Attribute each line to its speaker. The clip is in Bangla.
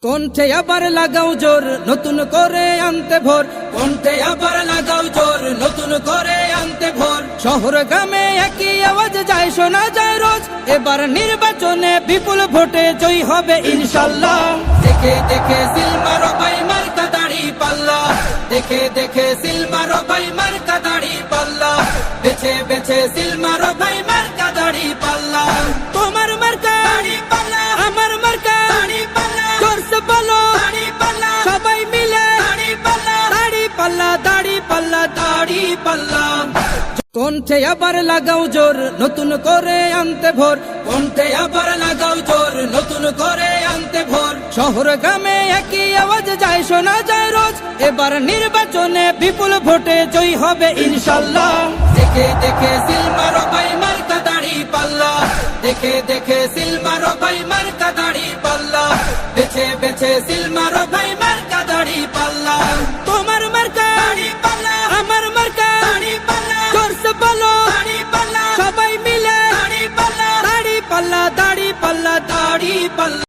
Speaker 1: কণ্ঠে আবার লাগাও জোর নতুন করে আনতে ভোর, কণ্ঠে আবার লাগাও জোর নতুন করে আনতে ভোর। শহর গ্রামে একই আওয়াজ যায় শোনা যায় রোজ, এবার নির্বাচনে বিপুল ভোটে জয়ী হবে ইনশাল্লাহ। দেখে দেখে সিল মারো ভাই মার্কা দাড়ি পাল্লা, দেখে দেখে সিল মারো ভাই মার্কা দাড়ি পাল্লা, বেছে বেছে সিল মারো ভাই মার্কা দাড়ি পাল্লা। তোমার মার্কা দাড়ি পাল্লা, আমার মার্কা দাড়ি পাল্লা, জোরসে বলো দাড়ি পাল্লা, সবাই মিলে দাড়ি পাল্লা, দাড়ি পাল্লা, দাড়ি পাল্লা, দাড়ি পাল্লা। কণ্ঠে আবার লাগাও জোর নতুন করে আনতে ভোর, কণ্ঠে আবার লাগাও জোর নতুন করে আনতে ভোর। শহর গ্রামে একই আওয়াজ যায় শোনা যায় রোজ, এবার নির্বাচনে বিপুল ভোটে জয়ী হবে ইনশাল্লাহ। দেখে দেখে সিল মারো ভাই মার্কা দাড়ি পাল্লা, দেখে দেখে সিল মারো ভাই মার্কা দাড়ি পাল্লা, বেছে বেছে সিল মারো ভাই মার্কা দাড়ি পাল্লা। তোমার মার্কা দাড়ি পাল্লা, আমার মার্কা দাড়ি পাল্লা, জোরসে বলো দাড়ি পাল্লা, সবাই মিলে দাড়ি পাল্লা, দাড়ি পাল্লা, দাড়ি পাল্লা, দাড়ি পাল্লা।